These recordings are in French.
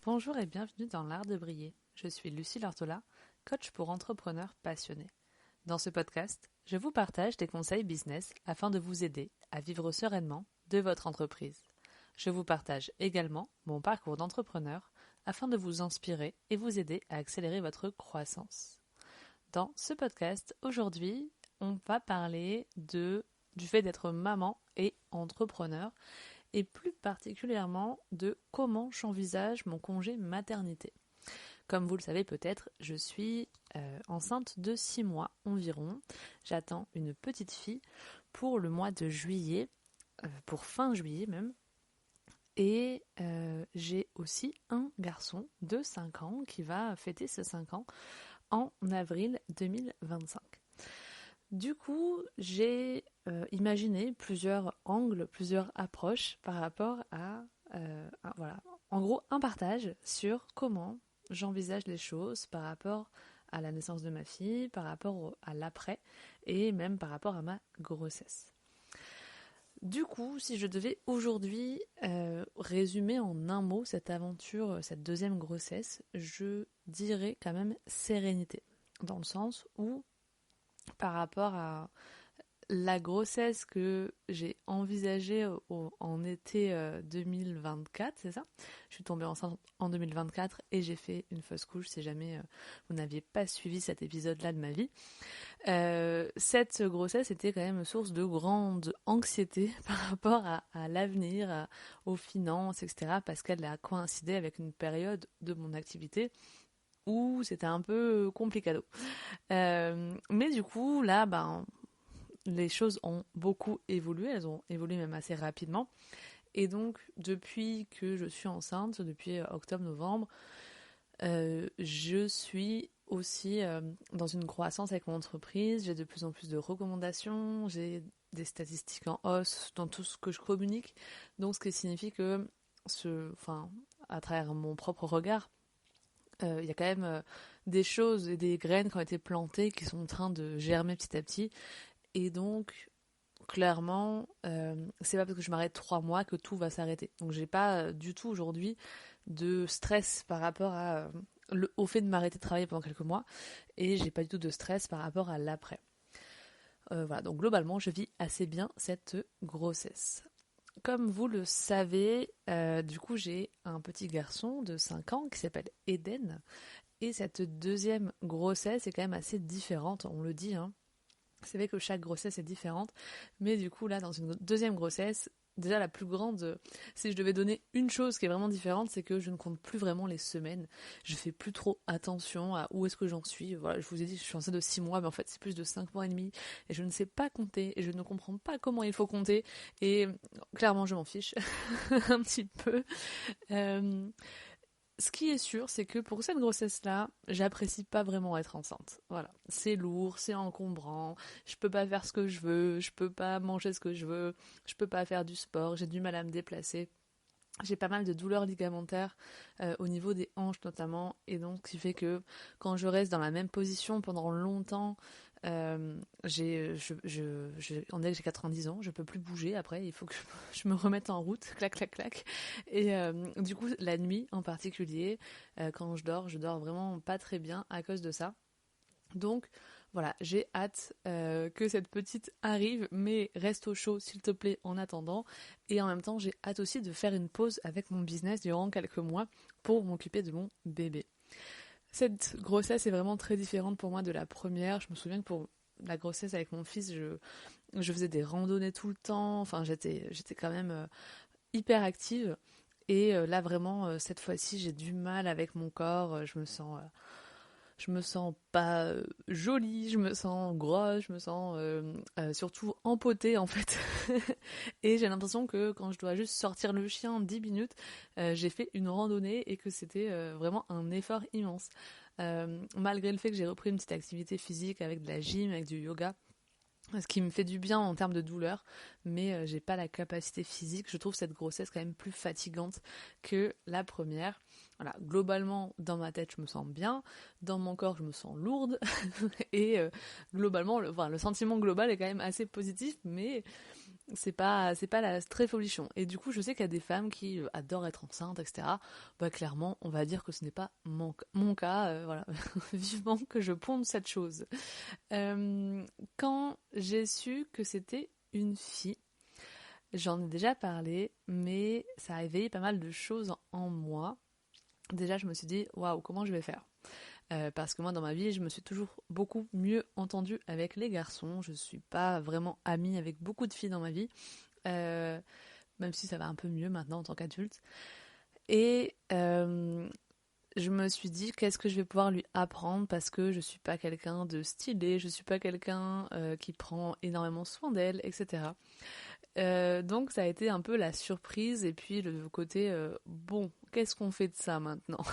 Bonjour et bienvenue dans l'art de briller. Je suis Lucie Lartola, coach pour entrepreneurs passionnés. Dans ce podcast, je vous partage des conseils business afin de vous aider à vivre sereinement de votre entreprise. Je vous partage également mon parcours d'entrepreneur afin de vous inspirer et vous aider à accélérer votre croissance. Dans ce podcast, aujourd'hui, on va parler du fait d'être maman et entrepreneur et plus particulièrement de comment j'envisage mon congé maternité. Comme vous le savez peut-être, je suis enceinte de 6 mois environ. J'attends une petite fille pour le mois de juillet, pour fin juillet même. Et j'ai aussi un garçon de 5 ans qui va fêter ses 5 ans en avril 2025. Du coup, j'ai imaginé plusieurs angles, plusieurs approches par rapport à voilà, en gros, un partage sur comment j'envisage les choses par rapport à la naissance de ma fille, par rapport à l'après et même par rapport à ma grossesse. Du coup, si je devais aujourd'hui résumer en un mot cette aventure, cette deuxième grossesse, je dirais quand même sérénité. Dans le sens où par rapport à la grossesse que j'ai envisagée en été 2024, c'est ça ? Je suis tombée enceinte en 2024 et j'ai fait une fausse couche si jamais vous n'aviez pas suivi cet épisode-là de ma vie. Cette grossesse était quand même source de grande anxiété par rapport à l'avenir, aux finances, etc. parce qu'elle a coïncidé avec une période de mon activité où c'était un peu complicado. Mais du coup, là, les choses ont beaucoup évolué, elles ont évolué même assez rapidement. Et donc, depuis que je suis enceinte, depuis octobre-novembre, je suis aussi dans une croissance avec mon entreprise. J'ai de plus en plus de recommandations, j'ai des statistiques en hausse dans tout ce que je communique. Donc, ce qui signifie que, à travers mon propre regard, il y a quand même des choses et des graines qui ont été plantées qui sont en train de germer petit à petit. Et donc, clairement, c'est pas parce que je m'arrête 3 mois que tout va s'arrêter. Donc, j'ai pas du tout aujourd'hui de stress par rapport au fait de m'arrêter de travailler pendant quelques mois. Et j'ai pas du tout de stress par rapport à l'après. Voilà, donc globalement, je vis assez bien cette grossesse. Comme vous le savez, du coup, j'ai un petit garçon de 5 ans qui s'appelle Eden. Et cette deuxième grossesse est quand même assez différente, on le dit, hein. C'est vrai que chaque grossesse est différente, mais du coup, là, dans une deuxième grossesse, déjà la plus grande, si je devais donner une chose qui est vraiment différente, c'est que je ne compte plus vraiment les semaines. Je fais plus trop attention à où est-ce que j'en suis. Voilà, je vous ai dit, je suis enceinte de 6 mois, mais en fait, c'est plus de 5 mois et demi, et je ne sais pas compter, et je ne comprends pas comment il faut compter, et clairement, je m'en fiche un petit peu. Ce qui est sûr, c'est que pour cette grossesse-là, j'apprécie pas vraiment être enceinte. Voilà, c'est lourd, c'est encombrant, je peux pas faire ce que je veux, je peux pas manger ce que je veux, je peux pas faire du sport, j'ai du mal à me déplacer. J'ai pas mal de douleurs ligamentaires au niveau des hanches notamment, et donc ce qui fait que quand je reste dans la même position pendant longtemps, on dirait que j'ai 90 ans, je peux plus bouger après, il faut que je me remette en route, clac clac clac. Et du coup la nuit en particulier, quand je dors vraiment pas très bien à cause de ça. Donc voilà, j'ai hâte que cette petite arrive, mais reste au chaud s'il te plaît en attendant. Et en même temps, j'ai hâte aussi de faire une pause avec mon business durant quelques mois pour m'occuper de mon bébé. Cette grossesse est vraiment très différente pour moi de la première. Je me souviens que pour la grossesse avec mon fils, je faisais des randonnées tout le temps. Enfin, j'étais quand même hyper active. Et là, vraiment, cette fois-ci, j'ai du mal avec mon corps. Je me sens pas jolie, je me sens grosse, je me sens surtout empotée en fait. Et j'ai l'impression que quand je dois juste sortir le chien en 10 minutes, j'ai fait une randonnée et que c'était vraiment un effort immense. Malgré le fait que j'ai repris une petite activité physique avec de la gym, avec du yoga, ce qui me fait du bien en termes de douleur, mais j'ai pas la capacité physique. Je trouve cette grossesse quand même plus fatigante que la première. Voilà, globalement, dans ma tête, je me sens bien, dans mon corps, je me sens lourde, et globalement, le sentiment global est quand même assez positif, mais c'est pas la très folichon. Et du coup, je sais qu'il y a des femmes qui adorent être enceintes, etc. Bah clairement, on va dire que ce n'est pas mon cas. Voilà, vivement que je ponde cette chose. Quand j'ai su que c'était une fille, j'en ai déjà parlé, mais ça a éveillé pas mal de choses en moi. Déjà, je me suis dit, waouh, comment je vais faire? Parce que moi, dans ma vie, je me suis toujours beaucoup mieux entendue avec les garçons. Je suis pas vraiment amie avec beaucoup de filles dans ma vie, euh, même si ça va un peu mieux maintenant en tant qu'adulte. Et je me suis dit, qu'est-ce que je vais pouvoir lui apprendre parce que je suis pas quelqu'un de stylé, je suis pas quelqu'un qui prend énormément soin d'elle, etc. Donc ça a été un peu la surprise et puis le côté bon, qu'est-ce qu'on fait de ça maintenant?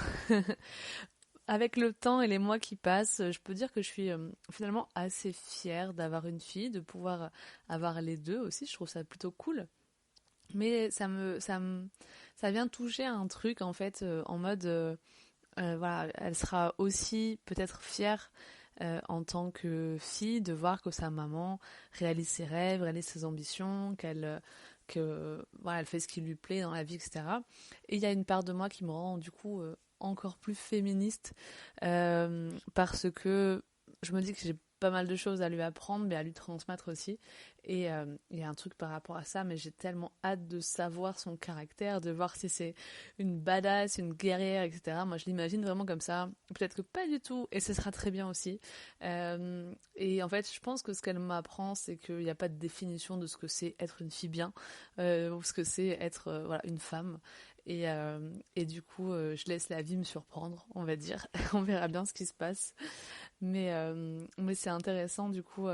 Avec le temps et les mois qui passent, je peux dire que je suis finalement assez fière d'avoir une fille, de pouvoir avoir les deux aussi. Je trouve ça plutôt cool. Mais ça vient toucher à un truc en fait, en mode, voilà, elle sera aussi peut-être fière en tant que fille de voir que sa maman réalise ses rêves, réalise ses ambitions, que voilà, elle fait ce qui lui plaît dans la vie, etc. Et il y a une part de moi qui me rend du coup encore plus féministe parce que je me dis que j'ai pas mal de choses à lui apprendre, mais à lui transmettre aussi. Et il y a un truc par rapport à ça, mais j'ai tellement hâte de savoir son caractère, de voir si c'est une badass, une guerrière, etc. Moi, je l'imagine vraiment comme ça. Peut-être que pas du tout, et ce sera très bien aussi. Et en fait, je pense que ce qu'elle m'apprend, c'est qu'il n'y a pas de définition de ce que c'est être une fille bien, ou ce que c'est être voilà, une femme. Et du coup, je laisse la vie me surprendre, on va dire. On verra bien ce qui se passe. Mais c'est intéressant, du coup,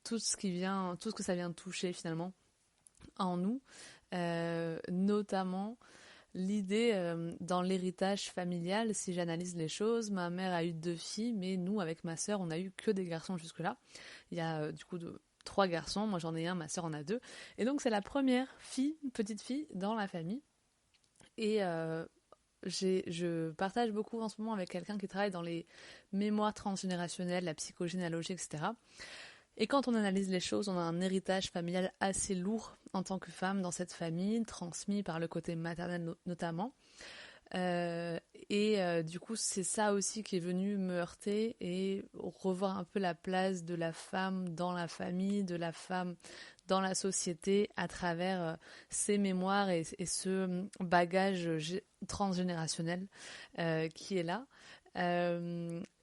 tout ce qui vient, tout ce que ça vient toucher finalement en nous, notamment l'idée dans l'héritage familial, si j'analyse les choses, ma mère a eu 2 filles, mais nous, avec ma sœur, on a eu que des garçons jusque-là. Il y a du coup 3 garçons, moi j'en ai un, ma sœur en a 2. Et donc c'est la première fille, petite fille, dans la famille. Et je partage beaucoup en ce moment avec quelqu'un qui travaille dans les mémoires transgénérationnelles, la psychogénéalogie, etc. Et quand on analyse les choses, on a un héritage familial assez lourd en tant que femme dans cette famille, transmis par le côté maternel notamment. Du coup, c'est ça aussi qui est venu me heurter et revoir un peu la place de la femme dans la famille, de la femme dans la société à travers ces mémoires et ce bagage transgénérationnel qui est là.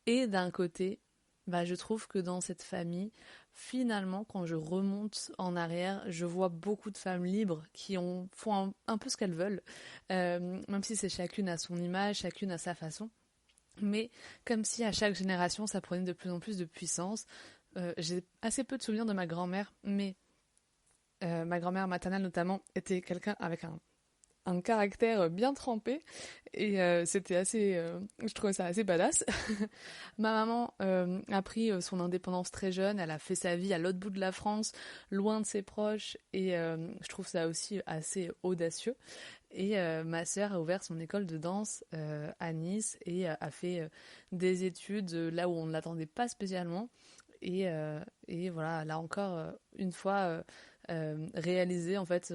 Et d'un côté, bah, je trouve que dans cette famille, finalement, quand je remonte en arrière, je vois beaucoup de femmes libres qui font un peu ce qu'elles veulent, même si c'est chacune à son image, chacune à sa façon. Mais comme si à chaque génération, ça prenait de plus en plus de puissance. J'ai assez peu de souvenirs de ma grand-mère, mais ma grand-mère maternelle notamment était quelqu'un avec un caractère bien trempé et c'était assez je trouvais ça assez badass. Ma maman a pris son indépendance très jeune, elle a fait sa vie à l'autre bout de la France, loin de ses proches et je trouve ça aussi assez audacieux. Et ma sœur a ouvert son école de danse à Nice et a fait des études là où on ne l'attendait pas spécialement et voilà, là encore une fois réalisé en fait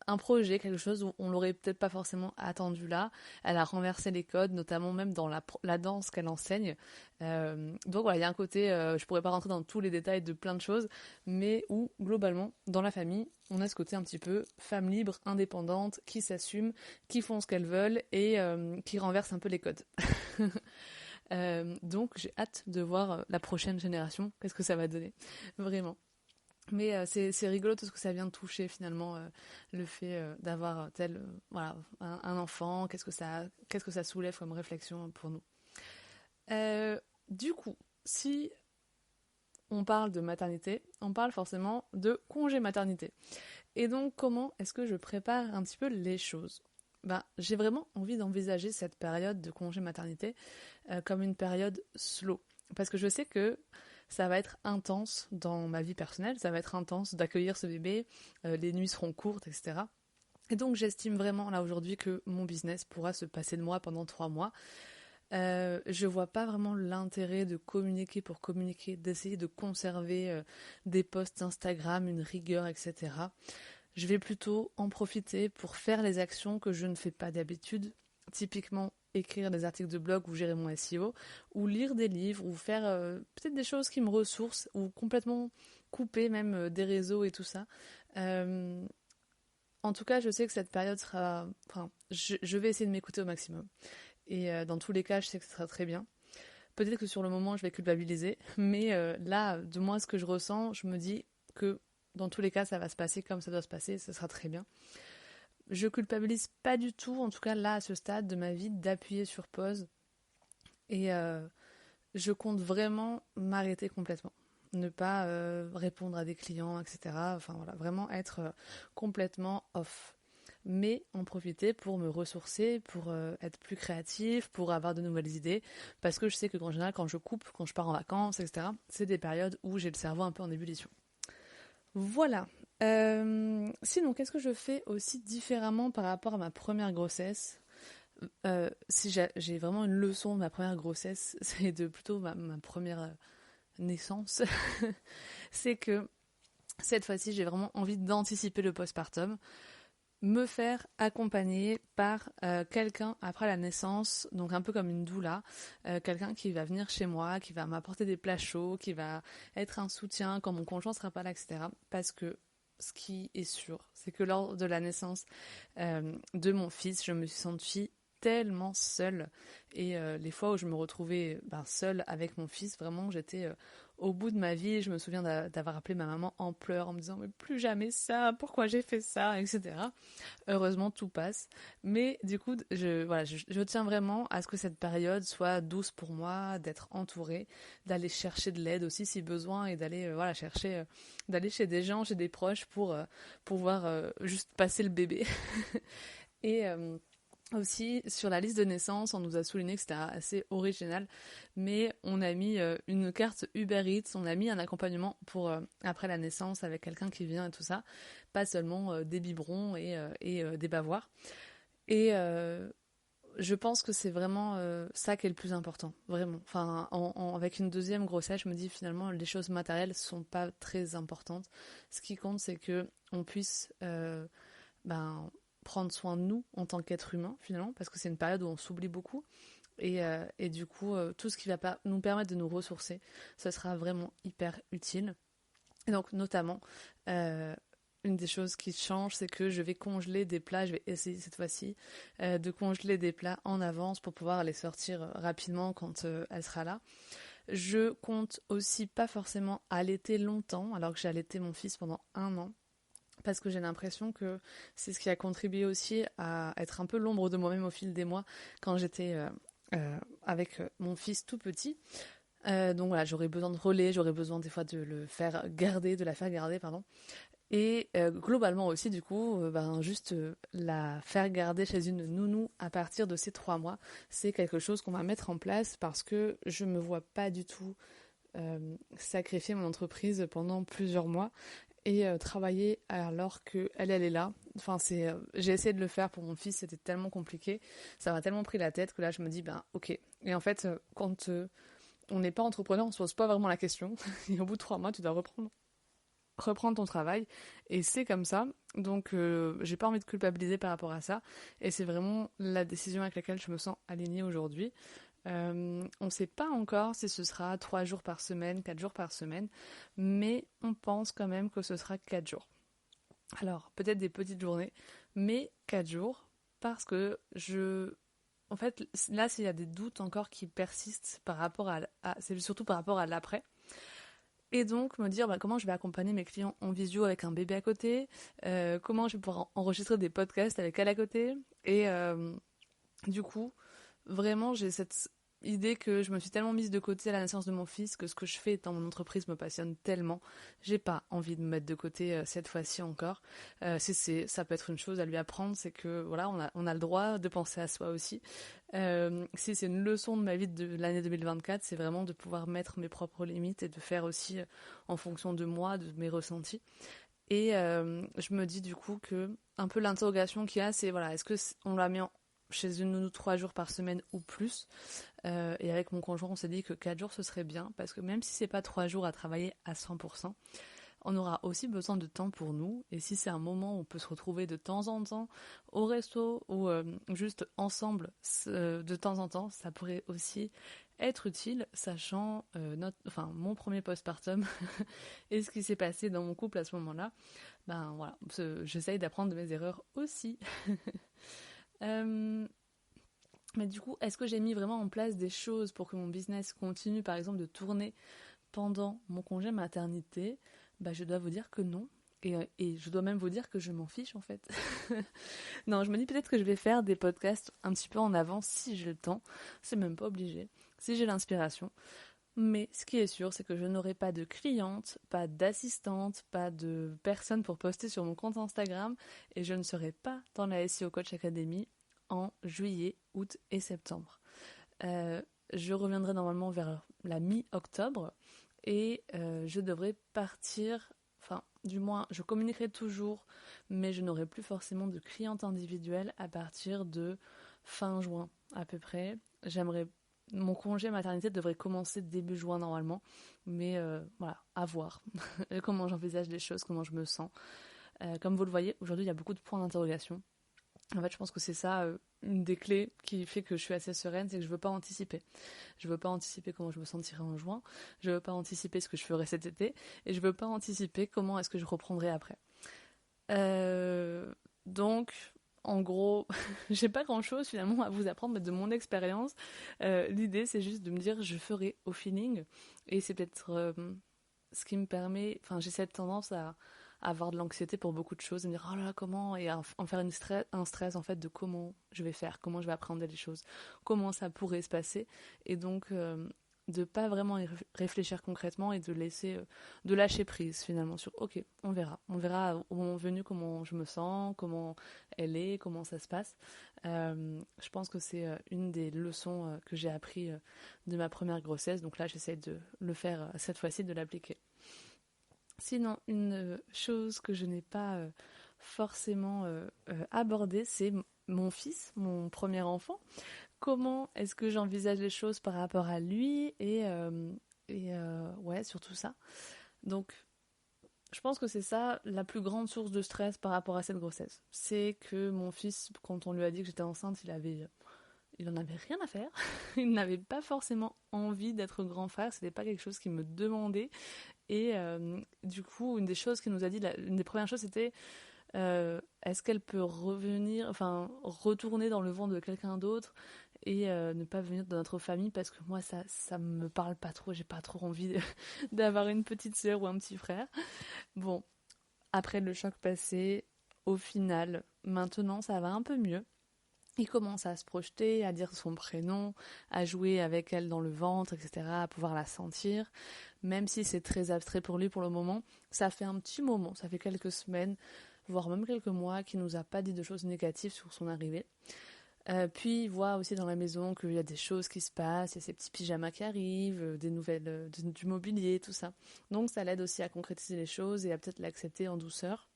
un projet, quelque chose où on l'aurait peut-être pas forcément attendu là. Elle a renversé les codes, notamment même dans la danse qu'elle enseigne. Donc voilà, il y a un côté, je pourrais pas rentrer dans tous les détails de plein de choses, mais où globalement, dans la famille, on a ce côté un petit peu femme libre, indépendante, qui s'assume, qui font ce qu'elles veulent et qui renverse un peu les codes. Donc j'ai hâte de voir la prochaine génération, qu'est-ce que ça va donner, vraiment. Mais c'est rigolo tout ce que ça vient de toucher finalement, le fait d'avoir voilà, un enfant, qu'est-ce que ça soulève comme réflexion pour nous. Du coup, si on parle de maternité, on parle forcément de congé maternité. Et donc comment est-ce que je prépare un petit peu les choses? Ben, j'ai vraiment envie d'envisager cette période de congé maternité comme une période slow. Parce que je sais que ça va être intense dans ma vie personnelle, ça va être intense d'accueillir ce bébé, les nuits seront courtes, etc. Et donc j'estime vraiment là aujourd'hui que mon business pourra se passer de moi pendant 3 mois. Je vois pas vraiment l'intérêt de communiquer pour communiquer, d'essayer de conserver des posts Instagram, une rigueur, etc. Je vais plutôt en profiter pour faire les actions que je ne fais pas d'habitude, typiquement écrire des articles de blog ou gérer mon SEO, ou lire des livres, ou faire peut-être des choses qui me ressourcent, ou complètement couper même des réseaux et tout ça. Euh, En tout cas, je sais que cette période sera... Enfin, je vais essayer de m'écouter au maximum. Et dans tous les cas, je sais que ce sera très bien. Peut-être que sur le moment, je vais culpabiliser, mais là, de moins ce que je ressens, je me dis que dans tous les cas, ça va se passer comme ça doit se passer, ce sera très bien. Je culpabilise pas du tout, en tout cas là, à ce stade de ma vie, d'appuyer sur pause. Et je compte vraiment m'arrêter complètement. Ne pas répondre à des clients, etc. Enfin voilà, vraiment être complètement off. Mais en profiter pour me ressourcer, pour être plus créatif, pour avoir de nouvelles idées. Parce que je sais que en général, quand je coupe, quand je pars en vacances, etc., c'est des périodes où j'ai le cerveau un peu en ébullition. Voilà. Sinon, qu'est-ce que je fais aussi différemment par rapport à ma première grossesse? Si j'ai vraiment une leçon de ma première grossesse, c'est de plutôt ma première naissance, c'est que cette fois-ci, j'ai vraiment envie d'anticiper le postpartum, me faire accompagner par quelqu'un après la naissance, donc un peu comme une doula, quelqu'un qui va venir chez moi, qui va m'apporter des plats chauds, qui va être un soutien quand mon conjoint sera pas là, etc. Parce que ce qui est sûr, c'est que lors de la naissance de mon fils, je me suis sentie tellement seule. Et les fois où je me retrouvais seule avec mon fils, vraiment, j'étais au bout de ma vie. Je me souviens d'avoir appelé ma maman en pleurs, en me disant « Mais plus jamais ça, pourquoi j'ai fait ça ?» etc. Heureusement, tout passe. Mais du coup, je tiens vraiment à ce que cette période soit douce pour moi, d'être entourée, d'aller chercher de l'aide aussi si besoin et d'aller chercher, d'aller chez des gens, chez des proches pour pouvoir juste passer le bébé. Et aussi, sur la liste de naissance, on nous a souligné que c'était assez original, mais on a mis une carte Uber Eats, on a mis un accompagnement pour après la naissance avec quelqu'un qui vient et tout ça, pas seulement des biberons et des bavoirs. Et je pense que c'est vraiment ça qui est le plus important, vraiment. Enfin, avec une deuxième grossesse, je me dis finalement les choses matérielles sont pas très importantes. Ce qui compte, c'est que on puisse prendre soin de nous en tant qu'être humain finalement, parce que c'est une période où on s'oublie beaucoup. Et du coup, tout ce qui va pas nous permettre de nous ressourcer, ce sera vraiment hyper utile. Et donc, notamment, une des choses qui change, c'est que je vais congeler des plats, je vais essayer cette fois-ci de congeler des plats en avance pour pouvoir les sortir rapidement quand elle sera là. Je compte aussi pas forcément allaiter longtemps, alors que j'ai allaité mon fils pendant 1 an. Parce que j'ai l'impression que c'est ce qui a contribué aussi à être un peu l'ombre de moi-même au fil des mois quand j'étais avec mon fils tout petit. Donc voilà, j'aurais besoin de relais, j'aurais besoin des fois de de la faire garder, pardon. Et globalement aussi, du coup, juste la faire garder chez une nounou à partir de ces 3 mois, c'est quelque chose qu'on va mettre en place parce que je me vois pas du tout sacrifier mon entreprise pendant plusieurs mois et travailler alors qu'elle est là. Enfin, j'ai essayé de le faire pour mon fils, c'était tellement compliqué, ça m'a tellement pris la tête que là je me dis, ok. Et en fait, quand on n'est pas entrepreneur, on se pose pas vraiment la question. Et au bout de 3 mois, tu dois reprendre ton travail. Et c'est comme ça. Donc, j'ai pas envie de culpabiliser par rapport à ça. Et c'est vraiment la décision avec laquelle je me sens alignée aujourd'hui. On ne sait pas encore si ce sera 3 jours par semaine, 4 jours par semaine, mais on pense quand même que ce sera 4 jours. Alors, peut-être des petites journées, mais 4 jours, parce que en fait, là, s'il y a des doutes encore qui persistent par rapport c'est surtout par rapport à l'après. Et donc, me dire comment je vais accompagner mes clients en visio avec un bébé à côté, comment je vais pouvoir enregistrer des podcasts avec elle à côté. Et du coup, vraiment, j'ai cette idée que je me suis tellement mise de côté à la naissance de mon fils que ce que je fais dans mon entreprise me passionne tellement. J'ai pas envie de me mettre de côté cette fois-ci encore. Ça peut être une chose à lui apprendre, c'est que voilà, on a le droit de penser à soi aussi. Si c'est une leçon de ma vie de l'année 2024, c'est vraiment de pouvoir mettre mes propres limites et de faire aussi en fonction de moi, de mes ressentis. Et je me dis du coup que un peu l'interrogation qu'il y a, c'est voilà, est-ce que on l'a mis chez une ou 3 jours par semaine ou plus. Et avec mon conjoint, on s'est dit que 4 jours, ce serait bien, parce que même si c'est pas 3 jours à travailler à 100%, on aura aussi besoin de temps pour nous. Et si c'est un moment où on peut se retrouver de temps en temps au resto ou juste ensemble de temps en temps, ça pourrait aussi être utile, sachant mon premier postpartum et ce qui s'est passé dans mon couple à ce moment-là. Ben voilà, j'essaye d'apprendre de mes erreurs aussi. euh, mais du coup, est-ce que j'ai mis vraiment en place des choses pour que mon business continue, par exemple, de tourner pendant mon congé maternité? Bah, je dois vous dire que non. Et je dois même vous dire que je m'en fiche en fait. Non, je me dis peut-être que je vais faire des podcasts un petit peu en avance si j'ai le temps. C'est même pas obligé. Si j'ai l'inspiration. Mais ce qui est sûr, c'est que je n'aurai pas de cliente, pas d'assistante, pas de personne pour poster sur mon compte Instagram et je ne serai pas dans la SEO Coach Academy en juillet, août et septembre. Je reviendrai normalement vers la mi-octobre et je devrais partir, enfin du moins je communiquerai toujours, mais je n'aurai plus forcément de cliente individuelle à partir de fin juin à peu près. Mon congé maternité devrait commencer début juin normalement, mais voilà, à voir comment j'envisage les choses, comment je me sens. Comme vous le voyez, aujourd'hui il y a beaucoup de points d'interrogation. En fait, je pense que c'est ça, une des clés qui fait que je suis assez sereine, c'est que je veux pas anticiper. Je veux pas anticiper comment je me sentirai en juin, je veux pas anticiper ce que je ferai cet été, et je veux pas anticiper comment est-ce que je reprendrai après. Donc, en gros, j'ai pas grand-chose finalement à vous apprendre, mais de mon expérience, l'idée c'est juste de me dire je ferai au feeling, et c'est peut-être ce qui me permet, enfin j'ai cette tendance à avoir de l'anxiété pour beaucoup de choses, et me dire oh là là comment, et à en faire un stress en fait de comment je vais faire, comment je vais apprendre les choses, comment ça pourrait se passer, et donc de pas vraiment y réfléchir concrètement et de laisser, de lâcher prise finalement sur ok, on verra au moment venu comment je me sens, comment elle est, comment ça se passe. Je pense que c'est une des leçons que j'ai appris de ma première grossesse, donc là j'essaie de le faire cette fois-ci, de l'appliquer. Sinon, une chose que je n'ai pas forcément abordée, c'est mon fils, mon premier enfant. Comment est-ce que j'envisage les choses par rapport à lui et ouais, surtout ça. Donc, je pense que c'est ça la plus grande source de stress par rapport à cette grossesse. C'est que mon fils, quand on lui a dit que j'étais enceinte, il en avait rien à faire. Il n'avait pas forcément envie d'être grand frère. C'était pas quelque chose qu'il me demandait. Et du coup, une des choses qu'il nous a dit, une des premières choses, c'était est-ce qu'elle peut revenir, enfin retourner dans le ventre de quelqu'un d'autre et ne pas venir dans notre famille, parce que moi ça me parle pas trop, j'ai pas trop envie d'avoir une petite sœur ou un petit frère. Bon, après le choc passé, au final, maintenant ça va un peu mieux. Il commence à se projeter, à dire son prénom, à jouer avec elle dans le ventre, etc., à pouvoir la sentir. Même si c'est très abstrait pour lui pour le moment, ça fait un petit moment, ça fait quelques semaines, voire même quelques mois, qu'il nous a pas dit de choses négatives sur son arrivée. Puis il voit aussi dans la maison qu'il y a des choses qui se passent, il y a ces petits pyjamas qui arrivent, des nouvelles, du mobilier, tout ça. Donc ça l'aide aussi à concrétiser les choses et à peut-être l'accepter en douceur.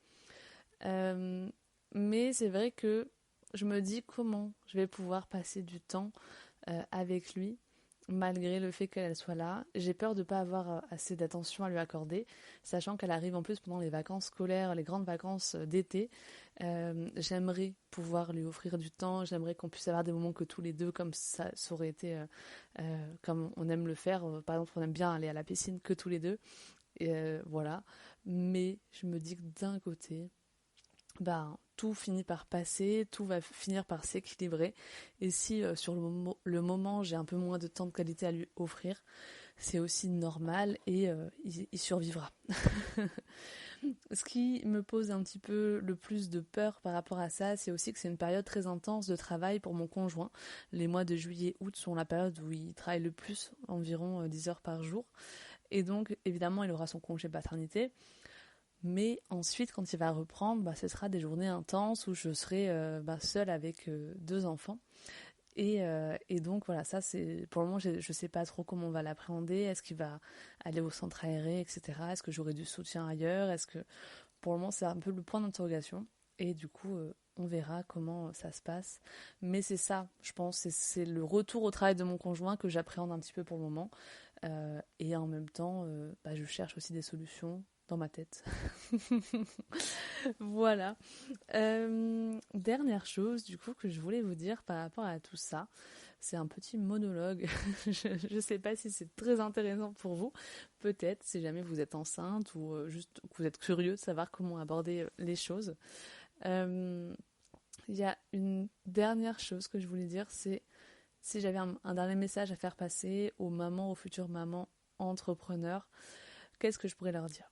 Mais c'est vrai que je me dis comment je vais pouvoir passer du temps avec lui malgré le fait qu'elle soit là. J'ai peur de ne pas avoir assez d'attention à lui accorder, sachant qu'elle arrive en plus pendant les vacances scolaires, les grandes vacances d'été. J'aimerais pouvoir lui offrir du temps, j'aimerais qu'on puisse avoir des moments que tous les deux, comme ça aurait été, comme on aime le faire. Par exemple, on aime bien aller à la piscine que tous les deux. Et voilà. Mais je me dis que d'un côté, ben, tout finit par passer, tout va finir par s'équilibrer. Et si sur le moment j'ai un peu moins de temps de qualité à lui offrir, c'est aussi normal et il survivra. Ce qui me pose un petit peu le plus de peur par rapport à ça, c'est aussi que c'est une période très intense de travail pour mon conjoint. Les mois de juillet, août sont la période où il travaille le plus, environ 10 heures par jour. Et donc, évidemment, il aura son congé paternité. Mais ensuite, quand il va reprendre, ce sera des journées intenses où je serai seule avec 2 enfants. Et donc voilà, ça c'est pour le moment, je ne sais pas trop comment on va l'appréhender. Est-ce qu'il va aller au centre aéré, etc. Est-ce que j'aurai du soutien ailleurs? Est-ce que pour le moment c'est un peu le point d'interrogation. et du coup on verra comment ça se passe. Mais c'est ça, je pense, c'est le retour au travail de mon conjoint que j'appréhende un petit peu pour le moment. Et en même temps, je cherche aussi des solutions dans ma tête. Voilà. Dernière chose du coup que je voulais vous dire par rapport à tout ça, c'est un petit monologue. Je ne sais pas si c'est très intéressant pour vous. Peut-être si jamais vous êtes enceinte ou juste que vous êtes curieux de savoir comment aborder les choses. Il y a une dernière chose que je voulais dire, c'est si j'avais un dernier message à faire passer aux mamans, aux futures mamans entrepreneurs, qu'est-ce que je pourrais leur dire?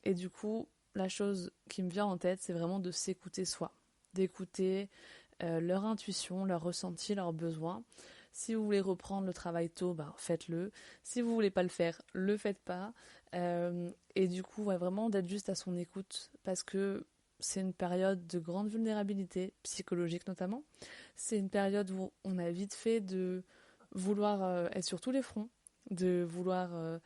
Et du coup, la chose qui me vient en tête, c'est vraiment de s'écouter soi, d'écouter leur intuition, leur ressenti, leurs besoins. Si vous voulez reprendre le travail tôt, faites-le. Si vous voulez pas le faire, le faites pas. Et du coup, vraiment d'être juste à son écoute, parce que c'est une période de grande vulnérabilité, psychologique notamment. C'est une période où on a vite fait de vouloir être sur tous les fronts, de vouloir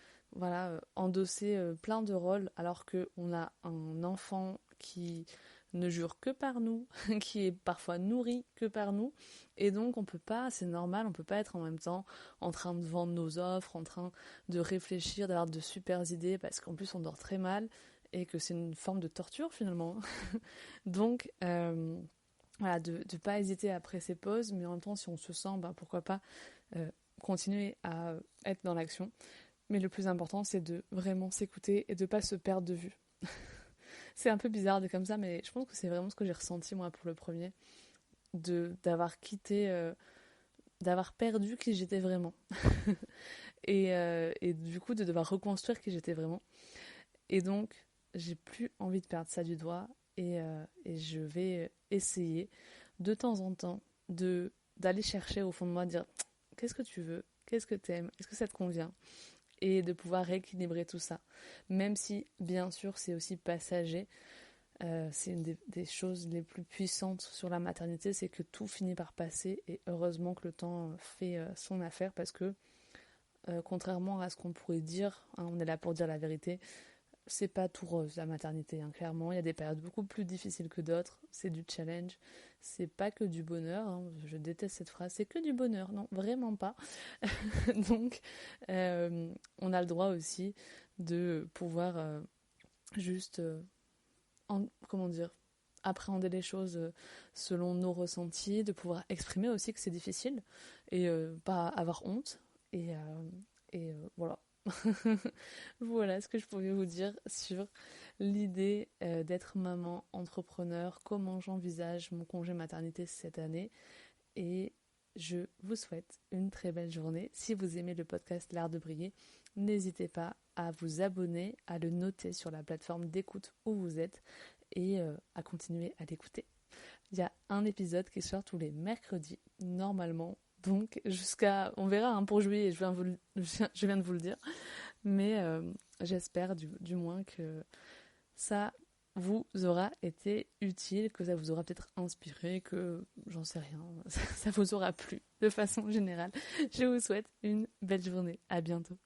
endosser plein de rôles, alors qu'on a un enfant qui ne jure que par nous, qui est parfois nourri que par nous, et donc on peut pas, c'est normal, on peut pas être en même temps en train de vendre nos offres, en train de réfléchir, d'avoir de super idées, parce qu'en plus on dort très mal, et que c'est une forme de torture finalement. Donc voilà, de ne pas hésiter après ces pauses, mais en même temps si on se sent, pourquoi pas continuer à être dans l'action. Mais le plus important, c'est de vraiment s'écouter et de ne pas se perdre de vue. C'est un peu bizarre de comme ça, mais je pense que c'est vraiment ce que j'ai ressenti moi pour le premier, d'avoir quitté, d'avoir perdu qui j'étais vraiment, et du coup de devoir reconstruire qui j'étais vraiment. Et donc j'ai plus envie de perdre ça du doigt, et je vais essayer de temps en temps d'aller chercher au fond de moi, de dire qu'est-ce que tu veux, qu'est-ce que t'aimes, est-ce que ça te convient, et de pouvoir rééquilibrer tout ça. Même si, bien sûr, c'est aussi passager. C'est une des choses les plus puissantes sur la maternité, c'est que tout finit par passer, et heureusement que le temps fait son affaire, parce que contrairement à ce qu'on pourrait dire, hein, on est là pour dire la vérité, c'est pas tout rose la maternité, hein, clairement. Il y a des périodes beaucoup plus difficiles que d'autres, c'est du challenge, c'est pas que du bonheur, hein. Je déteste cette phrase, c'est que du bonheur, non, vraiment pas. Donc, on a le droit aussi de pouvoir juste, comment dire, appréhender les choses selon nos ressentis, de pouvoir exprimer aussi que c'est difficile, et pas avoir honte, et voilà. Voilà ce que je pouvais vous dire sur l'idée d'être maman, entrepreneur, comment j'envisage mon congé maternité cette année, et je vous souhaite une très belle journée. Si vous aimez le podcast L'Art de Briller, n'hésitez pas à vous abonner, à le noter sur la plateforme d'écoute où vous êtes, et à continuer à l'écouter. Il y a un épisode qui sort tous les mercredis, normalement. Donc, on verra, hein, pour juillet, je viens de vous le dire. Mais j'espère du moins que ça vous aura été utile, que ça vous aura peut-être inspiré, que j'en sais rien, ça vous aura plu de façon générale. Je vous souhaite une belle journée. À bientôt.